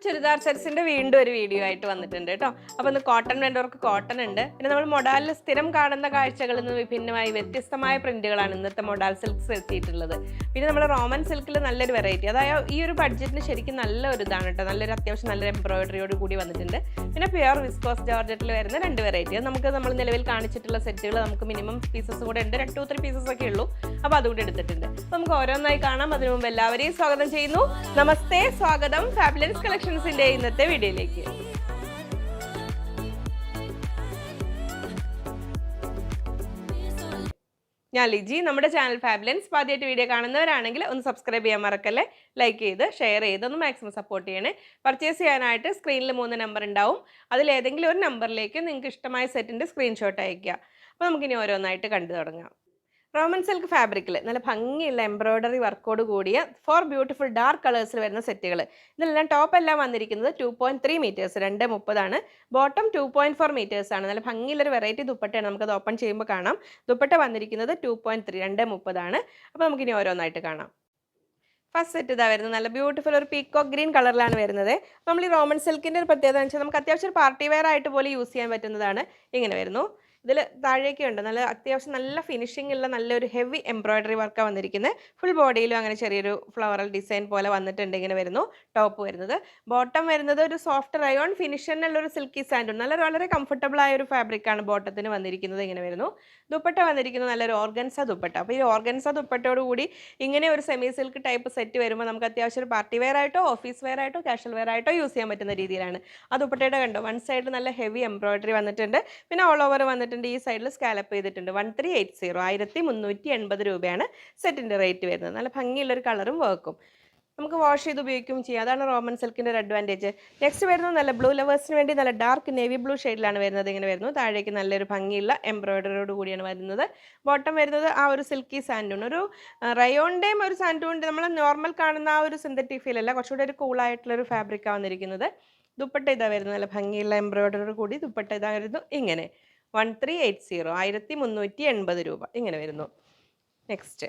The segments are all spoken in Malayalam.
ചുരിദാർ സെറ്റ്സിന്റെ വീണ്ടും ഒരു വീഡിയോ ആയിട്ട് വന്നിട്ടുണ്ട് കേട്ടോ. അപ്പോൾ ഇന്ന് കോട്ടൺ വേണ്ടവർക്ക് കോട്ടൺ ഉണ്ട്. പിന്നെ നമ്മൾ മൊഡാലിൽ സ്ഥിരം കാണുന്ന കാഴ്ചകളിൽ നിന്ന് വിഭിന്നമായി വ്യത്യസ്തമായ പ്രിന്റുകളാണ് ഇന്നത്തെ മൊഡാൽ സിൽക്സ് എത്തിയിട്ടുള്ളത്. പിന്നെ നമ്മൾ റോമൻ സിൽക്കിൽ നല്ലൊരു വെറൈറ്റി, അതായത് ഈ ഒരു ബഡ്ജറ്റിന് ശരിക്കും നല്ല ഒരു ഇതാണ് കേട്ടോ. നല്ലൊരു അത്യാവശ്യം നല്ലൊരു എംബ്രോയിഡറിയോട് കൂടി വന്നിട്ടുണ്ട്. പിന്നെ പ്യുവർ വിസ്കോസ് ജോർജറ്റിൽ വരുന്ന രണ്ട് വെറൈറ്റി. അത് നമ്മൾ നിലവിൽ കാണിച്ചിട്ടുള്ള സെറ്റുകൾ നമുക്ക് മിനിമം പീസസ് കൂടെ ഉണ്ട്, 2-3 പീസസ് ഒക്കെ ഉള്ളൂ. അപ്പോൾ അതുകൂടി എടുത്തിട്ടുണ്ട്. അപ്പോൾ നമുക്ക് ഓരോന്നായി കാണാം. അതിനു മുമ്പ് എല്ലാവരെയും സ്വാഗതം ചെയ്യുന്നു. നമസ്തേ, സ്വാഗതം ഫാബുലൻസ് കളക്ഷൻസിന്റെ ഇന്നത്തെ വീഡിയോയിലേക്ക്. ഞാൻ ലിജി. നമ്മുടെ ചാനൽ ഫാബുലൻസ് ആദ്യമായിട്ട് വീഡിയോ കാണുന്നവരാണെങ്കിൽ ഒന്ന് സബ്സ്ക്രൈബ് ചെയ്യാൻ മറക്കല്ലേ. ലൈക്ക് ചെയ്ത് ഷെയർ ചെയ്ത് ഒന്ന് മാക്സിമം സപ്പോർട്ട് ചെയ്യണേ. പർച്ചേസ് ചെയ്യാനായിട്ട് സ്ക്രീനിൽ 3 നമ്പർ ഉണ്ടാവും. അതിലേതെങ്കിലും ഒരു നമ്പറിലേക്ക് നിങ്ങൾക്ക് ഇഷ്ടമായ സെറ്റിൻ്റെ സ്ക്രീൻഷോട്ട് അയയ്ക്കുക. അപ്പോൾ നമുക്കിനി ഓരോന്നായിട്ട് കണ്ടു തുടങ്ങാം. റോമൻ സിൽക്ക് ഫാബ്രിക്കിൽ നല്ല ഭംഗിയുള്ള എംബ്രോയിഡറി വർക്കോട് കൂടിയ 4 ബ്യൂട്ടിഫുൾ ഡാർക്ക് കളേഴ്സിൽ വരുന്ന സെറ്റുകൾ. ഇതെല്ലാം ടോപ്പ് എല്ലാം വന്നിരിക്കുന്നത് 2.3 മീറ്റേഴ്സ്, 2.30 ബോട്ടം 2.4 മീറ്റേഴ്സ് ആണ്. നല്ല ഭംഗിയുള്ളൊരു വെറൈറ്റി ദുപ്പട്ടയാണ്. നമുക്കത് ഓപ്പൺ ചെയ്യുമ്പോൾ കാണാം. ദുപ്പട്ട വന്നിരിക്കുന്നത് 2.3, 2.30. അപ്പോൾ നമുക്കിനി ഓരോന്നായിട്ട് കാണാം. ഫസ്റ്റ് സെറ്റ് ഇതാ വരുന്നത്. നല്ല ബ്യൂട്ടിഫുൾ ഒരു പീക്കോക്ക് ഗ്രീൻ കളറിലാണ് വരുന്നത്. നമ്മൾ ഈ റോമൻ സിൽക്കിൻ്റെ ഒരു പ്രത്യേകത എന്ന് വെച്ചാൽ നമുക്ക് അത്യാവശ്യം ഒരു പാർട്ടി വെയർ ആയിട്ട് പോലെ യൂസ് ചെയ്യാൻ പറ്റുന്നതാണ്. ഇങ്ങനെ വരുന്നു. ഇതിൽ താഴേക്കുണ്ട് നല്ല അത്യാവശ്യം നല്ല ഫിനിഷിംഗ് ഉള്ള നല്ലൊരു ഹെവി എംബ്രോയിഡറി വർക്കാണ് വന്നിരിക്കുന്നത്. ഫുൾ ബോഡിയിലും അങ്ങനെ ചെറിയൊരു ഫ്ലവറൽ ഡിസൈൻ പോലെ വന്നിട്ടുണ്ട്. ഇങ്ങനെ വരുന്നു ടോപ്പ് വരുന്നത്. ബോട്ടം വരുന്നത് ഒരു സോഫ്റ്റ് റയോൺ ഫിനിഷിനുള്ളൊരു സിൽക്കി സാൻഡൂൺ, നല്ല വളരെ കംഫർട്ടബിൾ ആയ ഒരു ഫാബ്രിക്കാണ് ബോട്ടത്തിന് വന്നിരിക്കുന്നത്. ഇങ്ങനെ വരുന്നു. ദുപ്പട്ട വന്നിരിക്കുന്നത് നല്ലൊരു ഓർഗൻസ ദുപ്പട്ട. അപ്പോൾ ഈ ഓർഗൻസ ദുപ്പട്ടയോട് കൂടി ഇങ്ങനെ ഒരു സെമി സിൽക്ക് ടൈപ്പ് സെറ്റ് വരുമ്പോൾ നമുക്ക് അത്യാവശ്യം ഒരു പാർട്ടി വെയർ ആയിട്ടോ ഓഫീസ് വെയർ ആയിട്ടോ കാഷ്വൽ വെയർ ആയിട്ടോ യൂസ് ചെയ്യാൻ പറ്റുന്ന രീതിയിലാണ്. ആ ദുപ്പട്ടയുടെ കണ്ടോ, വൺ സൈഡ് നല്ല ഹെവി എംബ്രോയിഡറി വന്നിട്ടുണ്ട്. പിന്നെ ഓൾ ഓവർ വന്നിട്ടുണ്ട്. ഈ സൈഡിൽ സ്കാലപ്പ് ചെയ്തിട്ടുണ്ട്. 1380, 1380 രൂപയാണ് സെറ്റിൻ്റെ റേറ്റ് വരുന്നത്. നല്ല ഭംഗിയുള്ളൊരു കളറും വർക്കും. നമുക്ക് വാഷ് ചെയ്ത് ഉപയോഗിക്കുകയും ചെയ്യാം. അതാണ് റോമൻ സിൽക്കിൻ്റെ ഒരു അഡ്വാൻറ്റേജ്. നെക്സ്റ്റ് വരുന്നത് നല്ല ബ്ലൂ ലവേഴ്സിന് വേണ്ടി നല്ല ഡാർക്ക് നേവി ബ്ലൂ ഷെയ്ഡിലാണ് വരുന്നത്. ഇങ്ങനെ വരുന്നു. താഴേക്ക് നല്ലൊരു ഭംഗിയുള്ള എംബ്രോയിഡറിയോട് കൂടിയാണ് വരുന്നത്. ബോട്ടം വരുന്നത് ആ ഒരു സിൽക്കി സാൻഡൂൺ, ഒരു റയോണിൻ്റെയും ഒരു സാൻഡൂണിൻ്റെ നമ്മൾ നോർമൽ കാണുന്ന ആ ഒരു സിന്തറ്റിക് ഫീൽ അല്ല, കുറച്ചുകൂടി ഒരു കൂളായിട്ടുള്ളൊരു ഫാബ്രിക്കാണ് വന്നിരിക്കുന്നത്. ദുപ്പട്ട ഇതാ വരുന്നത്. നല്ല ഭംഗിയുള്ള എംബ്രോയിഡറിയോട് കൂടി ദുപ്പട്ട ഇതായിരുന്നു. ഇങ്ങനെ 1380, 1380 രൂപ ഇങ്ങനെ വരുന്നു. നെക്സ്റ്റ്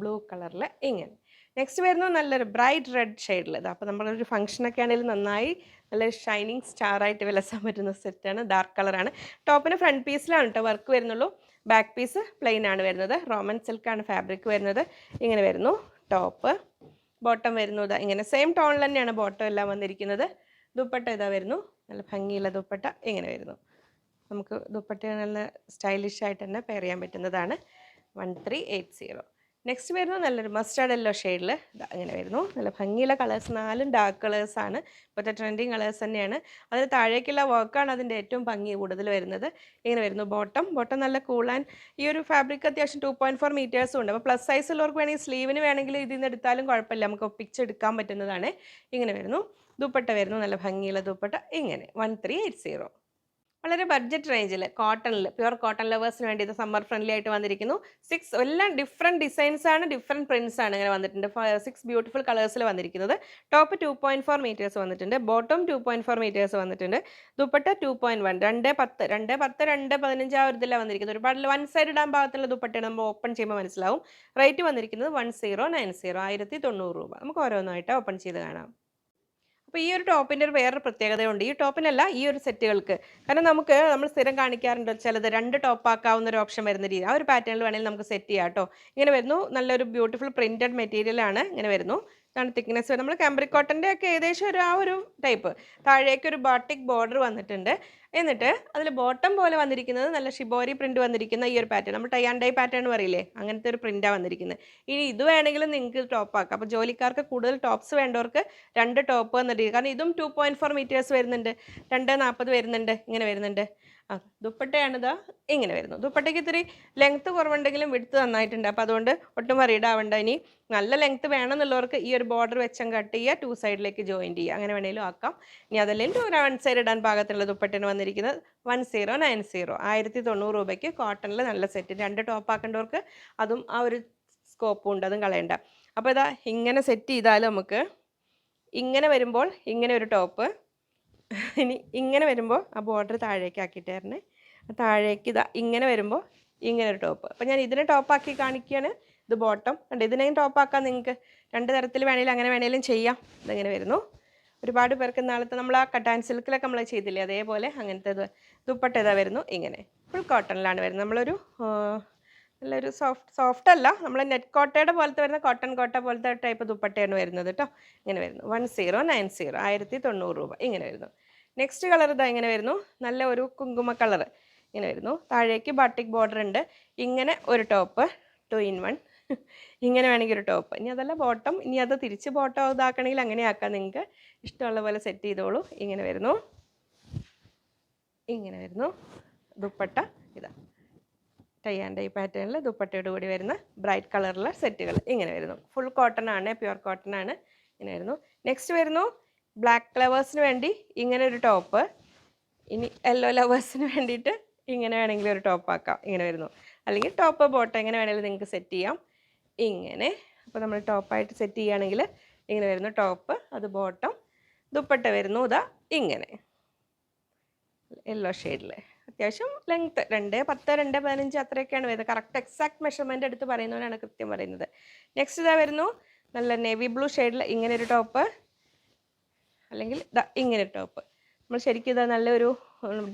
ബ്ലൂ കളറിൽ ഇങ്ങനെ. നെക്സ്റ്റ് വരുന്നു നല്ലൊരു ബ്രൈറ്റ് റെഡ് ഷെയ്ഡിൽ. ഇത് അപ്പോൾ നമ്മളൊരു ഫംഗ്ഷനൊക്കെ ആണെങ്കിലും നന്നായി നല്ല ഷൈനിങ് സ്റ്റാറായിട്ട് വിലസാൻ പറ്റുന്ന സെറ്റാണ്. ഡാർക്ക് കളറാണ്. ടോപ്പിന് ഫ്രണ്ട് പീസിലാണ് കേട്ടോ വർക്ക് വരുന്നുള്ളൂ. ബാക്ക് പീസ് പ്ലെയിൻ ആണ് വരുന്നത്. റോമൻ സിൽക്കാണ് ഫാബ്രിക് വരുന്നത്. ഇങ്ങനെ വരുന്നു ടോപ്പ്. ബോട്ടം വരുന്നത് ഇങ്ങനെ സെയിം ടോണിൽ തന്നെയാണ് ബോട്ടം എല്ലാം വന്നിരിക്കുന്നത്. ദുപ്പട്ട ഇതാ വരുന്നു. നല്ല ഭംഗിയുള്ള ദുപ്പട്ട ഇങ്ങനെ വരുന്നു. നമുക്ക് ദുപ്പട്ട നല്ല സ്റ്റൈലിഷ് ആയിട്ട് തന്നെ പെയർ ചെയ്യാൻ പറ്റുന്നതാണ്. 1380. നെക്സ്റ്റ് വരുന്നു നല്ലൊരു മസ്റ്റാർഡ് യെല്ലോ ഷെയ്ഡിൽ. അങ്ങനെ വരുന്നു. നല്ല ഭംഗിയുള്ള കളേഴ്സ്, 4 ഡാർക്ക് കളേഴ്സാണ്. ഇപ്പോഴത്തെ ട്രെൻഡിങ് കളേഴ്സ് തന്നെയാണ്. അതിന് താഴേക്കുള്ള വർക്കാണ് അതിൻ്റെ ഏറ്റവും ഭംഗി കൂടുതൽ വരുന്നത്. ഇങ്ങനെ വരുന്നു ബോട്ടം നല്ല കൂൾ ആൻഡ് ഈ ഒരു ഫാബ്രിക് അത്യാവശ്യം 2.4 മീറ്റേഴ്സും ഉണ്ട്. അപ്പോൾ പ്ലസ് സൈസ് ഉള്ളവർക്ക് വേണമെങ്കിൽ സ്ലീവിന് വേണമെങ്കിൽ ഇതിൽ നിന്ന് എടുത്താലും കുഴപ്പമില്ല, നമുക്ക് ഒപ്പിച്ചെടുക്കാൻ പറ്റുന്നതാണ്. ഇങ്ങനെ വരുന്നു. ദുപ്പട്ട വരുന്നു. നല്ല ഭംഗിയുള്ള ദുപ്പട്ട ഇങ്ങനെ 1380. വളരെ ബഡ്ജറ്റ് റേഞ്ചിൽ കോട്ടണിൽ പ്യുവർ കോട്ടൺ ലവേഴ്സിന് വേണ്ടി ഇത് സമ്മർ ഫ്രണ്ട്ലി ആയിട്ട് വന്നിരിക്കുന്നു. 6 എല്ലാം ഡിഫറെൻറ്റ് ഡിസൈൻസ് ആണ്, ഡിഫറെൻറ്റ് പ്രിൻസ് ആണ് ഇങ്ങനെ വന്നിട്ടുണ്ട്. 6 ബ്യൂട്ടിഫുൾ കളേഴ്സിൽ വന്നിരിക്കുന്നത്. ടോപ്പ് 2.4 മീറ്റേഴ്സ് വന്നിട്ടുണ്ട്. ബോട്ടം 2.4 മീറ്റേഴ്സ് വന്നിട്ടുണ്ട്. ദുപ്പട്ട 2.1, 2.10, 2.15 ആ ഒരു ഇതിലാണ് വന്നിരിക്കുന്നത്. ഒരുപാട് വൺ സൈഡ് ഇടാൻ ഭാഗത്തുള്ള ദുപ്പട്ടയാണ്. നമ്മൾ ഓപ്പൺ ചെയ്യുമ്പോൾ മനസ്സിലാവും. റേറ്റ് വന്നിരിക്കുന്നത് 1090, 1090 രൂപ. നമുക്ക് ഓരോന്നായിട്ട് ഓപ്പൺ ചെയ്ത് കാണാം. അപ്പോൾ ഈ ഒരു ടോപ്പിൻ്റെ ഒരു വേറൊരു പ്രത്യേകതയുണ്ട്. ഈ ടോപ്പിനല്ല, ഈ ഒരു സെറ്റുകൾക്ക്. കാരണം നമ്മൾ സ്ഥിരം കാണിക്കാറുണ്ട് ചിലത് 2 ടോപ്പാക്കാവുന്ന ഒരു ഓപ്ഷൻ വരുന്ന രീതി. ആ ഒരു പാറ്റേണിൽ വേണമെങ്കിൽ നമുക്ക് സെറ്റ് ചെയ്യാം കേട്ടോ. ഇങ്ങനെ വരുന്നു. നല്ലൊരു ബ്യൂട്ടിഫുൾ പ്രിൻറ്റഡ് മെറ്റീരിയലാണ്. ഇങ്ങനെ വരുന്നു. ഇതാണ് തിക്നെസ്. നമ്മൾ കാംബ്രിക് കോട്ടൻ്റെ ഒക്കെ ഏകദേശം ആ ഒരു ടൈപ്പ്. താഴേക്കൊരു ബാട്ടിക് ബോർഡർ വന്നിട്ടുണ്ട്. എന്നിട്ട് അതിൽ ബോട്ടം പോലെ വന്നിരിക്കുന്നത് നല്ല ഷിബോരി പ്രിൻറ്റ് വന്നിരിക്കുന്ന ഈ ഒരു പാറ്റേൺ, നമ്മൾ ടൈ ആൻഡ് ഡൈ പാറ്റേൺ പറയില്ലേ, അങ്ങനത്തെ ഒരു പ്രിൻറ്റാണ് വന്നിരിക്കുന്നത്. ഇനി ഇത് വേണമെങ്കിലും നിങ്ങൾക്ക് ടോപ്പാക്കാം. അപ്പോൾ ജോലിക്കാർക്ക് കൂടുതൽ ടോപ്സ് വേണ്ടവർക്ക് 2 ടോപ്പ് വന്നിട്ട്, കാരണം ഇതും 2.4 മീറ്റേഴ്സ് വരുന്നുണ്ട്, 2.40 വരുന്നുണ്ട്. ഇങ്ങനെ വരുന്നുണ്ട്. ദുപ്പട്ടയാണിത്. ഇങ്ങനെ വരുന്നു. ദുപ്പട്ടയ്ക്ക് ഇത്തിരി ലെങ്ത്ത് കുറവുണ്ടെങ്കിലും വിഡ്ത്ത് നന്നായിട്ടുണ്ട്. അപ്പോൾ അതുകൊണ്ട് ഒട്ടും വറീഡ് ആവണ്ട. ഇനി നല്ല ലെങ്ത്ത് വേണമെന്നുള്ളവർക്ക് ഈ ഒരു ബോർഡർ വെച്ചം കട്ട് ചെയ്യുക, 2 സൈഡിലേക്ക് ജോയിൻ ചെയ്യുക, അങ്ങനെ വേണമെങ്കിലും ആക്കാം. ഇനി അതല്ലെങ്കിൽ 1 സൈഡ് ഇടാൻ പാകത്തിലുള്ള ദുപ്പട്ടയാണ് വന്നിരിക്കുന്നത്. 1090, 1090 രൂപയ്ക്ക് കോട്ടണിൽ നല്ല സെറ്റ്. 2 ടോപ്പ് ആക്കേണ്ടവർക്ക് അതും ആ ഒരു സ്കോപ്പും ഉണ്ട്, അതും കളയണ്ട. അപ്പോൾ ഇതാ ഇങ്ങനെ സെറ്റ് ചെയ്താൽ നമുക്ക് ഇങ്ങനെ വരുമ്പോൾ ഇങ്ങനെ ഒരു ടോപ്പ്, ഇനി ഇങ്ങനെ വരുമ്പോൾ ആ ബോർഡർ താഴേക്ക് ആക്കിയിട്ട് തരണേ. താഴേക്ക് ഇതാ ഇങ്ങനെ വരുമ്പോൾ ഇങ്ങനെ ഒരു ടോപ്പ്. അപ്പോൾ ഞാൻ ഇതിനെ ടോപ്പാക്കി കാണിക്കുകയാണ്. ഇത് ബോട്ടം ഉണ്ട്. ഇതിനെയും ടോപ്പാക്കാം നിങ്ങൾക്ക്. 2 തരത്തിൽ വേണമെങ്കിലും അങ്ങനെ വേണമെങ്കിലും ചെയ്യാം. ഇതിങ്ങനെ വരുന്നു. ഒരുപാട് പേർക്ക് നാളത്തെ നമ്മൾ ആ കട്ടാൻ സിൽക്കിലൊക്കെ നമ്മൾ ചെയ്തില്ലേ അതേപോലെ അങ്ങനത്തെ ദുപ്പട്ട ഇതാ വരുന്നു ഇങ്ങനെ. ഫുൾ കോട്ടണിലാണ് വരുന്നത്. നമ്മളൊരു നല്ലൊരു സോഫ്റ്റ് അല്ല, നമ്മൾ നെറ്റ് കോട്ടയുടെ പോലത്തെ വരുന്ന കോട്ടൺ കോട്ട പോലത്തെ ടൈപ്പ് ദുപ്പട്ടയാണ് വരുന്നത് കേട്ടോ. ഇങ്ങനെ വരുന്നു 1090 1090 രൂപ ഇങ്ങനെ വരുന്നു. നെക്സ്റ്റ് കളർ ഇതാ ഇങ്ങനെ വരുന്നു. നല്ല ഒരു കുങ്കുമ കളർ ഇങ്ങനെ വരുന്നു. താഴേക്ക് ബാട്ടിക് ബോർഡർ ഉണ്ട്. ഇങ്ങനെ ഒരു ടോപ്പ് 2 in 1 ഇങ്ങനെ വേണമെങ്കിൽ ഒരു ടോപ്പ്. ഇനി അതല്ല ബോട്ടം, ഇനി അത് തിരിച്ച് ബോട്ടം ഇതാക്കണമെങ്കിൽ അങ്ങനെ ആക്കാം, നിങ്ങൾക്ക് ഇഷ്ടമുള്ള പോലെ സെറ്റ് ചെയ്തോളൂ. ഇങ്ങനെ വരുന്നു, ഇങ്ങനെ വരുന്നു. ദുപ്പട്ട ഇതാ ടൈ ആൻഡ് ഡൈ പാറ്റേണിൽ ദുപ്പട്ടയോട് കൂടി വരുന്ന ബ്രൈറ്റ് കളറിലുള്ള സെറ്റുകൾ ഇങ്ങനെ വരുന്നു. ഫുൾ കോട്ടൺ ആണ്, പ്യുവർ കോട്ടൺ ആണ്. ഇങ്ങനെ വരുന്നു. നെക്സ്റ്റ് വരുന്നു ബ്ലാക്ക് ലവേഴ്സിന് വേണ്ടി ഇങ്ങനെ ഒരു ടോപ്പ്. ഇനി യെല്ലോ ലവേഴ്സിന് വേണ്ടിയിട്ട് ഇങ്ങനെ വേണമെങ്കിൽ ഒരു ടോപ്പ് ആക്കാം. ഇങ്ങനെ വരുന്നു. അല്ലെങ്കിൽ ടോപ്പ് ബോട്ടം എങ്ങനെ വേണമെങ്കിലും നിങ്ങൾക്ക് സെറ്റ് ചെയ്യാം. ഇങ്ങനെ അപ്പോൾ നമ്മൾ ടോപ്പായിട്ട് സെറ്റ് ചെയ്യുകയാണെങ്കിൽ ഇങ്ങനെ വരുന്നു ടോപ്പ്, അത് ബോട്ടം. ദുപ്പട്ട വരുന്നു ഇതാ ഇങ്ങനെ യെല്ലോ ഷെയ്ഡിൽ. അത്യാവശ്യം ലെങ്ത്ത് 2:10 2:15 അത്രയൊക്കെയാണ് വരുന്നത്. കറക്റ്റ് എക്സാക്ട് മെഷർമെൻ്റ് എടുത്ത് പറയുന്നവരാണ് കൃത്യം പറയുന്നത്. നെക്സ്റ്റ് ഇതാ വരുന്നു നല്ല നേവി ബ്ലൂ ഷെയ്ഡിൽ ഇങ്ങനെ ഒരു ടോപ്പ്, അല്ലെങ്കിൽ ഇതാ ഇങ്ങനെ ഒരു ടോപ്പ്. നമ്മൾ ശരിക്കും ഇതാ നല്ലൊരു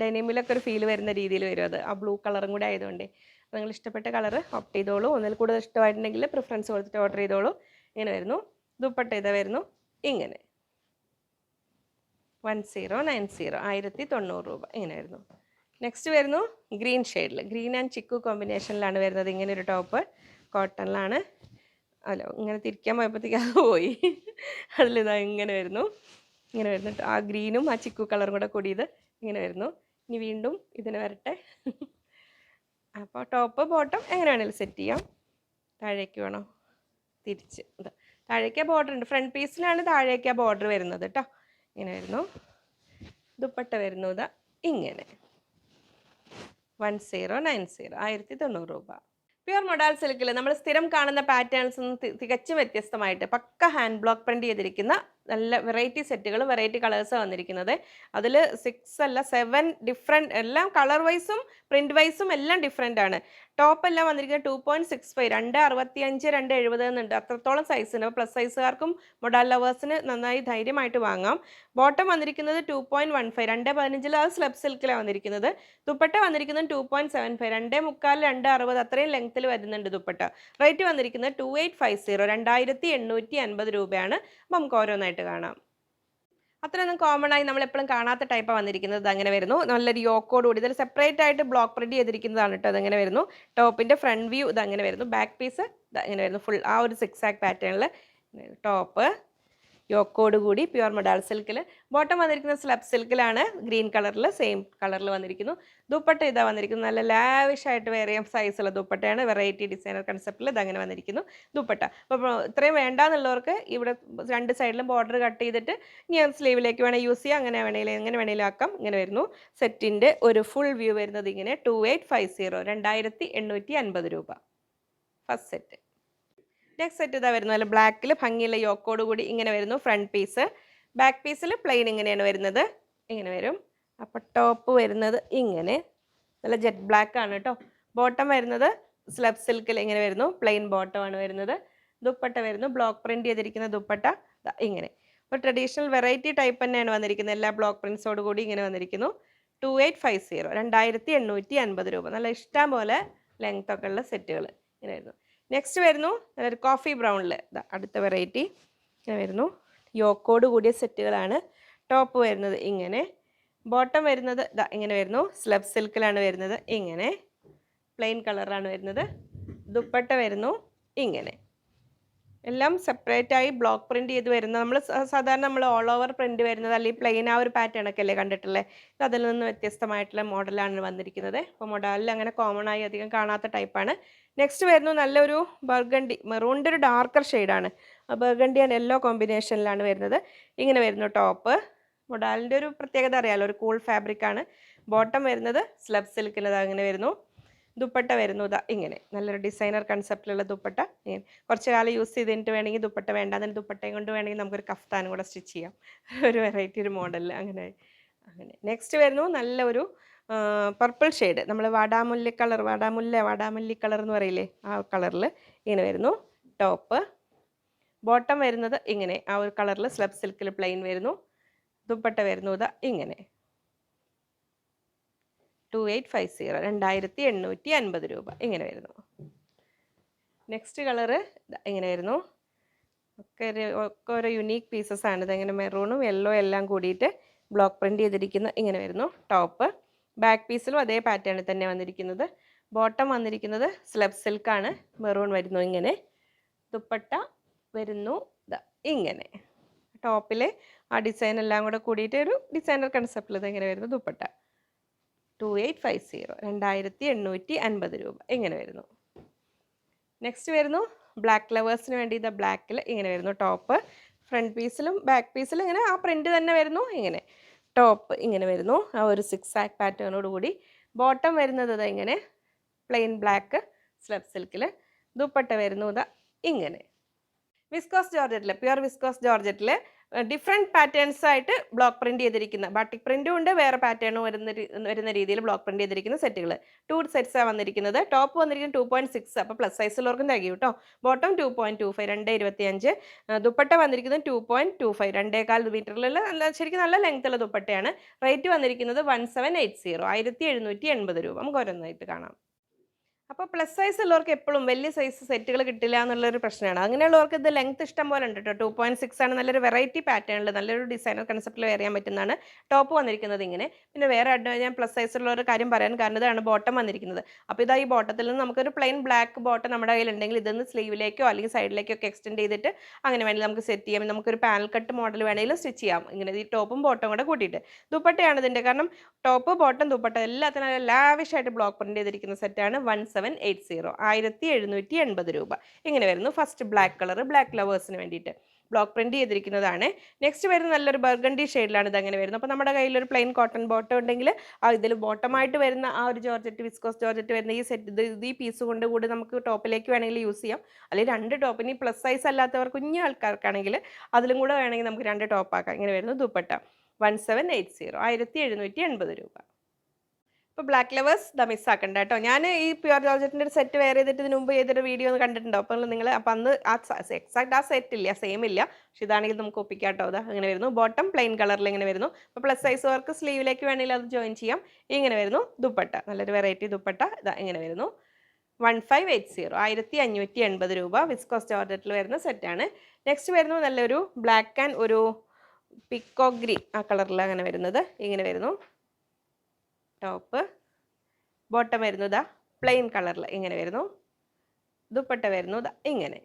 ഡെനിമിലൊക്കെ ഒരു ഫീൽ വരുന്ന രീതിയിൽ വരും അത്, ആ ബ്ലൂ കളറും കൂടെ ആയതുകൊണ്ട്. നിങ്ങൾ ഇഷ്ടപ്പെട്ട കളർ ഓപ്റ്റ് ചെയ്തോളൂ. ഒന്നിൽ കൂടുതൽ ഇഷ്ടമായിട്ടുണ്ടെങ്കിൽ പ്രിഫറൻസ് കൊടുത്തിട്ട് ഓർഡർ ചെയ്തോളൂ. ഇങ്ങനെ വരുന്നു. ദുപ്പട്ട ഇതാ വരുന്നു ഇങ്ങനെ 1090 1090 രൂപ ഇങ്ങനെ വരുന്നു. നെക്സ്റ്റ് വരുന്നു ഗ്രീൻ ഷെയ്ഡിൽ, ഗ്രീൻ ആൻഡ് ചിക്കു കോമ്പിനേഷനിലാണ് വരുന്നത്. ഇങ്ങനെ ഒരു ടോപ്പ് കോട്ടണിലാണ്. അല്ല ഇങ്ങനെ തിരിക്കാൻ പോയപ്പോഴത്തേക്ക് അത് പോയി. അതിലിതാ ഇങ്ങനെ വരുന്നു, ഇങ്ങനെ വരുന്നു. ആ ഗ്രീനും ആ ചിക്കു കളറും കൂടെ കൂടിയത് ഇങ്ങനെ വരുന്നു. ഇനി വീണ്ടും ഇതിന് വരട്ടെ. അപ്പോൾ ടോപ്പ് ബോട്ടം എങ്ങനെ വേണമെങ്കിലും സെറ്റ് ചെയ്യാം. താഴേക്ക് വേണോ തിരിച്ച് ഇതാ താഴേക്ക് ബോർഡർ ഉണ്ട്. ഫ്രണ്ട് പീസിലാണ് താഴേക്ക് ബോർഡർ വരുന്നത് കേട്ടോ. ഇങ്ങനെ വരുന്നു. ദുപ്പട്ട വരുന്നു ഇതാ ഇങ്ങനെ 1090 1090 രൂപ. പ്യുർ മൊഡാൽ സിൽക്കിൽ നമ്മൾ സ്ഥിരം കാണുന്ന പാറ്റേൺസ് തികച്ചും വ്യത്യസ്തമായിട്ട് പക്ക ഹാൻഡ് ബ്ലോക്ക് പ്രിന്റ് ചെയ്തിരിക്കുന്ന നല്ല വെറൈറ്റി സെറ്റുകൾ, വെറൈറ്റി കളേഴ്സ് വന്നിരിക്കുന്നത്. അതിൽ 6 അല്ല 7 ഡിഫറെൻറ്റ്, എല്ലാം കളർ വൈസും പ്രിന്റ് വൈസും എല്ലാം ഡിഫറെൻ്റ് ആണ്. ടോപ്പ് എല്ലാം വന്നിരിക്കുന്നത് 2.65 2.65 2.70 എന്നുണ്ട്. അത്രത്തോളം സൈസുണ്ട്. അപ്പോൾ പ്ലസ് സൈസുകാർക്കും മൊഡാൽ ലവേഴ്സിന് നന്നായി ധൈര്യമായിട്ട് വാങ്ങാം. ബോട്ടം വന്നിരിക്കുന്നത് 2.15 2.15 അത് സ്ലബ് സിൽക്കിലാണ് വന്നിരിക്കുന്നത്. ദുപ്പട്ട വന്നിരിക്കുന്നത് 2.75 2.45 2.60 അത്രയും ലെങ്ത്തിൽ വരുന്നുണ്ട് ദുപ്പട്ട. റേറ്റ് വന്നിരിക്കുന്നത് 2850 2850 രൂപയാണ്. അപ്പം നമുക്ക് ഓരോന്നായിട്ട് കാണാം. അത്രയൊന്നും കോമൺ ആയി നമ്മൾ എപ്പോഴും കാണാത്ത ടൈപ്പാണ് വന്നിരിക്കുന്നത്. അങ്ങനെ വരുന്നു. നല്ലൊരു യോക്കോട് കൂടി ഇതിൽ സെപ്പറേറ്റ് ആയിട്ട് ബ്ലോക്ക് പ്രിന്റ് ചെയ്തിരിക്കുന്നതാണ് കേട്ടോ. അതങ്ങനെ വരുന്നു. ടോപ്പിൻ്റെ ഫ്രണ്ട് വ്യൂ ഇതങ്ങനെ വരുന്നു. ബാക്ക് പീസ് ഇങ്ങനെ വരുന്നു. ഫുൾ ആ ഒരു 6 ആക്ക് പാറ്റേണിൽ ടോപ്പ് യോക്കോട് കൂടി പ്യുവർ മൊഡാൽ സിൽക്കിൽ. ബോട്ടം വന്നിരിക്കുന്നത് സ്ലബ് സിൽക്കിലാണ്, ഗ്രീൻ കളറിൽ സെയിം കളറിൽ വന്നിരിക്കുന്നു. ദുപ്പട്ട ഇതാ വന്നിരിക്കുന്നു. നല്ല ലാവിഷായിട്ട് വേറെ സൈസുള്ള ദുപ്പട്ടയാണ്. വെറൈറ്റി ഡിസൈനർ കൺസെപ്റ്റിൽ ഇതങ്ങനെ വന്നിരിക്കുന്നു ദുപ്പട്ട. അപ്പോൾ ഇത്രയും വേണ്ടാന്നുള്ളവർക്ക് ഇവിടെ 2 സൈഡിലും ബോർഡർ കട്ട് ചെയ്തിട്ട് ഇനി സ്ലീവിലേക്ക് വേണേൽ യൂസ് ചെയ്യാം. അങ്ങനെ വേണേലും ആക്കാം. ഇങ്ങനെ വരുന്നു. സെറ്റിൻ്റെ ഒരു ഫുൾ വ്യൂ വരുന്നത് ഇങ്ങനെ 2850 2850 രൂപ ഫസ്റ്റ് സെറ്റ്. നെക്സ്റ്റ് സെറ്റ് ഇതാ വരുന്നു. നല്ല ബ്ലാക്കിൽ ഭംഗിയുള്ള യോക്കോട് കൂടി ഇങ്ങനെ വരുന്നു. ഫ്രണ്ട് പീസ്, ബാക്ക് പീസിൽ പ്ലെയിൻ ഇങ്ങനെയാണ് വരുന്നത്. ഇങ്ങനെ വരും. അപ്പോൾ ടോപ്പ് വരുന്നത് ഇങ്ങനെ നല്ല ജെറ്റ് ബ്ലാക്ക് ആണ് കേട്ടോ. ബോട്ടം വരുന്നത് സ്ലബ് സിൽക്കിൽ ഇങ്ങനെ വരുന്നു. പ്ലെയിൻ ബോട്ടമാണ് വരുന്നത്. ദുപ്പട്ട വരുന്നു. ബ്ലോക്ക് പ്രിന്റ് ചെയ്തിരിക്കുന്ന ദുപ്പട്ട ഇങ്ങനെ. അപ്പോൾ ട്രഡീഷണൽ വെറൈറ്റി ടൈപ്പ് തന്നെയാണ് വന്നിരിക്കുന്നത്. എല്ലാ ബ്ലോക്ക് പ്രിൻസോട് കൂടി ഇങ്ങനെ വന്നിരിക്കുന്നു. 2850 2850 രൂപ. നല്ല ഇഷ്ടം പോലെ ലെങ്ത് ഒക്കെ ഉള്ള സെറ്റുകൾ ഇങ്ങനെ വരുന്നു. നെക്സ്റ്റ് വരുന്നു നല്ലൊരു കോഫി ബ്രൗണിൽ അടുത്ത വെറൈറ്റി ഇങ്ങനെ വരുന്നു. യോക്കോട് കൂടിയ സെറ്റുകളാണ്. ടോപ്പ് വരുന്നത് ഇങ്ങനെ, ബോട്ടം വരുന്നത് ഇങ്ങനെ വരുന്നു. സ്ലബ് സിൽക്കിലാണ് വരുന്നത്. ഇങ്ങനെ പ്ലെയിൻ കളറാണ് വരുന്നത്. ദുപ്പട്ട വരുന്നു ഇങ്ങനെ. എല്ലാം സെപ്പറേറ്റ് ആയി ബ്ലോക്ക് പ്രിന്റ് ചെയ്ത് വരുന്ന, സാധാരണ നമ്മൾ ഓൾ ഓവർ പ്രിന്റ് വരുന്നത് അല്ലെങ്കിൽ പ്ലെയിൻ ആ ഒരു പാറ്റേൺ ഒക്കെ അല്ലേ കണ്ടിട്ടുള്ളത്. ഇത് അതിൽ നിന്ന് വ്യത്യസ്തമായിട്ടുള്ള മോഡലാണ് വന്നിരിക്കുന്നത്. അപ്പോൾ മോഡലിൽ അങ്ങനെ കോമൺ ആയി അധികം കാണാത്ത ടൈപ്പാണ്. നെക്സ്റ്റ് വരുന്നു നല്ലൊരു ബർഗണ്ടി, മെറൂണിൻ്റെ ഒരു ഡാർക്കർ ഷെയ്ഡാണ്. ബർഗണ്ടി ആൻഡ് യെല്ലോ കോമ്പിനേഷനിലാണ് വരുന്നത്. ഇങ്ങനെ വരുന്നു ടോപ്പ്. മോഡലിൻ്റെ ഒരു പ്രത്യേകത അറിയാമല്ലോ, ഒരു കൂൾ ഫാബ്രിക് ആണ്. ബോട്ടം വരുന്നത് സ്ലബ് സിൽക്കിൽ അങ്ങനെ വരുന്നു. ദുപ്പട്ട വരുന്നു ഇങ്ങനെ നല്ലൊരു ഡിസൈനർ കൺസെപ്റ്റിലുള്ള ദുപ്പട്ട. ഇങ്ങനെ കുറച്ച് കാലം യൂസ് ചെയ്തിട്ട് വേണമെങ്കിൽ ദുപ്പട്ട വേണ്ടാന്ന് ദുപ്പട്ടയും കൊണ്ട് വേണമെങ്കിൽ നമുക്കൊരു കഫ്താനും കൂടെ സ്റ്റിച്ച് ചെയ്യാം. ഒരു വെറൈറ്റി ഒരു മോഡലിൽ അങ്ങനെ. നെക്സ്റ്റ് വരുന്നു നല്ല ഒരു പർപ്പിൾ ഷെയ്ഡ്, നമ്മൾ വാടാമുല്ലി കളർ എന്ന് പറയില്ലേ, ആ കളറിൽ ഇങ്ങനെ വരുന്നു ടോപ്പ്. ബോട്ടം വരുന്നത് ഇങ്ങനെ ആ ഒരു കളറിൽ സ്ലബ് സിൽക്കിൽ പ്ലെയിൻ വരുന്നു. ദുപ്പട്ട വരുന്നു ഇതാ ഇങ്ങനെ 2850 2850 രൂപ ഇങ്ങനെ വരുന്നു. നെക്സ്റ്റ് കളറ് ഇങ്ങനെ വരുന്നു. ഒക്കെ ഒരു യുണീക്ക് പീസസ് ആണ്. ഇതെങ്ങനെ മെറൂണും യെല്ലോ എല്ലാം കൂടിയിട്ട് ബ്ലോക്ക് പ്രിന്റ് ചെയ്തിരിക്കുന്ന ഇങ്ങനെ വരുന്നു. ടോപ്പ് ബാക്ക് പീസിലും അതേ പാറ്റേണിൽ തന്നെ വന്നിരിക്കുന്നത്. ബോട്ടം വന്നിരിക്കുന്നത് സ്ലബ് സിൽക്കാണ്. മെറൂൺ വരുന്നു ഇങ്ങനെ. ദുപ്പട്ട വരുന്നു ഇങ്ങനെ. ടോപ്പിൽ ആ ഡിസൈൻ എല്ലാം കൂടെ കൂടിയിട്ട് ഒരു ഡിസൈനർ കൺസെപ്റ്റിൽ ഇതെങ്ങനെ വരുന്നു. ദുപ്പട്ട 2850 2850 രൂപ ഇങ്ങനെ വരുന്നു. നെക്സ്റ്റ് വരുന്നു ബ്ലാക്ക് ലവേഴ്സിന് വേണ്ടി ഇതാ ബ്ലാക്കിൽ ഇങ്ങനെ വരുന്നു. ടോപ്പ് ഫ്രണ്ട് പീസിലും ബാക്ക് പീസിലും ഇങ്ങനെ ആ പ്രിന്റ് തന്നെ വരുന്നു ഇങ്ങനെ. ടോപ്പ് ഇങ്ങനെ വരുന്നു ആ ഒരു 6 ആക്ക് പാറ്റേണോട് കൂടി. ബോട്ടം വരുന്നത് ഇതാ ഇങ്ങനെ പ്ലെയിൻ ബ്ലാക്ക് സ്ലബ് സിൽക്കിൽ. ദുപ്പട്ട വരുന്നു ഇതാ ഇങ്ങനെ. വിസ്കോസ് ജോർജറ്റിൽ പ്യുവർ വിസ്കോസ് ജോർജറ്റിൽ ഡിഫറെൻറ്റ് പാറ്റേൺസ് ആയിട്ട് ബ്ലോക്ക് പ്രിന്റ് ചെയ്തിരിക്കുന്ന ബാട്ടിക് പ്രിന്റും ഉണ്ട്, വേറെ പാറ്റേണും വരുന്ന രീതിയിൽ ബ്ലോക്ക് പ്രിന്റ് ചെയ്തിരിക്കുന്ന സെറ്റുകൾ 2 സെറ്റ്സാണ് വന്നിരിക്കുന്നത്. ടോപ്പ് വന്നിരിക്കുന്നത് 2.6, അപ്പോൾ പ്ലസ് സൈസിലുള്ളവർക്കും തികയും കേട്ടോ. ബോട്ടം 2.25 2.25. ദുപ്പട്ട വന്നിരിക്കുന്നത് 2.25 2.25 മീറ്ററിലുള്ള ശരിക്കും നല്ല ലെങ്ത്തുള്ള ദുപ്പട്ടയാണ്. റേറ്റ് വന്നിരിക്കുന്നത് 1780 1780 രൂപ. നമുക്ക് ഓരോന്നായിട്ട് കാണാം. അപ്പോൾ പ്ലസ് സൈസ് ഉള്ളവർക്ക് എപ്പോഴും വലിയ സൈസ് സെറ്റുകൾ കിട്ടില്ല എന്നുള്ളൊരു പ്രശ്നമാണ്. അങ്ങനെയുള്ളവർക്ക് ഇത് ലെങ്ത് ഇഷ്ടം പോലെ ഉണ്ട് കേട്ടോ. 2.6 ആണ്. നല്ലൊരു വെറൈറ്റി പാറ്റേണിൽ നല്ലൊരു ഡിസൈനർ കൺസെപ്റ്റിൽ വെയർ ചെയ്യാൻ പറ്റുന്നതാണ്. ടോപ്പ് വന്നിരിക്കുന്നത് ഇങ്ങനെ. പിന്നെ വേറെ ഞാൻ പ്ലസ് സൈസുള്ള ഒരു കാര്യം പറയാൻ കാരണം ഇതാണ് ബോട്ടം വന്നിരിക്കുന്നത്. അപ്പോൾ ഇതാ ഈ ബോട്ടത്തിൽ നിന്ന് നമുക്കൊരു പ്ലെയിൻ ബ്ലാക്ക് ബോട്ടം നമ്മുടെ കയ്യിലുണ്ടെങ്കിൽ ഇതൊന്ന് സ്ലീവിലേക്കോ അല്ലെങ്കിൽ സൈഡിലേക്കോ ഒക്കെ എക്സ്റ്റെൻഡ് ചെയ്തിട്ട് അങ്ങനെ വേണമെങ്കിൽ നമുക്ക് സെറ്റ് ചെയ്യാം. നമുക്കൊരു പാനൽ കട്ട് മോഡൽ വേണമെങ്കിലും സ്റ്റിച്ച് ചെയ്യാം. ഇങ്ങനെ ഈ ടോപ്പും ബോട്ടം കൂടെ കൂട്ടിയിട്ട്. ദുപ്പട്ടയാണ് ഇതിൻ്റെ. കാരണം ടോപ്പ് ബോട്ടം ദുപ്പട്ട എല്ലാത്തിനും ലാവിഷായിട്ട് ബ്ലോക്ക് പ്രിന്റ് ചെയ്തിരിക്കുന്ന സെറ്റാണ്. 1780 രൂപ ഇങ്ങനെ വരുന്നു. ഫസ്റ്റ് ബ്ലാക്ക് കളർ ബ്ലാക്ക് ലവേഴ്സിന് വേണ്ടിയിട്ട് ബ്ലോക്ക് പ്രിന്റ് ചെയ്തിരിക്കുന്നതാണ്. നെക്സ്റ്റ് വരുന്ന നല്ലൊരു ബർഗണ്ടി ഷെയ്ഡിലാണ് ഇത് അങ്ങനെ വരുന്നത്. അപ്പോൾ നമ്മുടെ കയ്യിൽ ഒരു പ്ലെയിൻ കോട്ടൺ ബോട്ടം ഉണ്ടെങ്കിൽ ഇതിൽ ബോട്ടമായിട്ട് വരുന്ന ആ ഒരു ജോർജറ്റ് വിസ്കോസ് ജോർജറ്റ് വരുന്ന ഈ സെറ്റ് ഈ പീസ് കൊണ്ട് കൂടി നമുക്ക് ടോപ്പിലേക്ക് വേണമെങ്കിൽ യൂസ് ചെയ്യാം. അല്ലെങ്കിൽ 2 ടോപ്പ്, ഇനി പ്ലസ് സൈസ് അല്ലാത്തവർ കുഞ്ഞു ആൾക്കാർക്കാണെങ്കിൽ അതിലും കൂടെ വേണമെങ്കിൽ നമുക്ക് 2 ടോപ്പ് ആക്കാം. ഇങ്ങനെ വരുന്നു ദുപ്പട്ട 1780 1780 രൂപ. ഇപ്പോൾ ബ്ലാക്ക് ലവേഴ്സ് മിസ്സാക്കണ്ട കേട്ടോ. ഞാൻ ഈ പ്യുവർ ജോർജറ്റിൻ്റെ ഒരു സെറ്റ് വെയർ ചെയ്തിട്ട് ഇതിന് മുമ്പ് ചെയ്തൊരു വീഡിയോ ഒന്ന് കണ്ടിട്ടുണ്ടോ? അപ്പോൾ നിങ്ങൾ അപ്പോൾ അന്ന് ആ എക്സാക്ട് ആ സെറ്റ് ഇല്ല, സെയിം ഇല്ല. പക്ഷെ ഇതാണെങ്കിൽ നമുക്ക് ഒപ്പിക്കാം കേട്ടോ. അത് അങ്ങനെ വരുന്നു. ബോട്ടം പ്ലെയിൻ കളറിൽ ഇങ്ങനെ വരുന്നു. അപ്പോൾ പ്ലസ് സൈസ് വർക്ക് സ്ലീവിലേക്ക് വേണമെങ്കിൽ അത് ജോയിൻ ചെയ്യാം. ഇങ്ങനെ വരുന്നു ദുപ്പട്ട. നല്ലൊരു വെറൈറ്റി ദുപ്പട്ട ഇതാ ഇങ്ങനെ വരുന്നു. 1580 1580 രൂപ. വിസ്കോസ് ജോർജറ്റിൽ വരുന്ന സെറ്റാണ്. നെക്സ്റ്റ് വരുന്നു നല്ലൊരു ബ്ലാക്ക് ആൻഡ് ഒരു പിക്കോ ഗ്രീൻ ആ കളറിൽ അങ്ങനെ വരുന്നത് ഇങ്ങനെ വരുന്നു. ടോപ്പ് ബോട്ടം വരുന്നതാ പ്ലെയിൻ കളറിൽ ഇങ്ങനെ വരുന്നു. ദുപ്പട്ട വരുന്നത് ഇങ്ങനെ.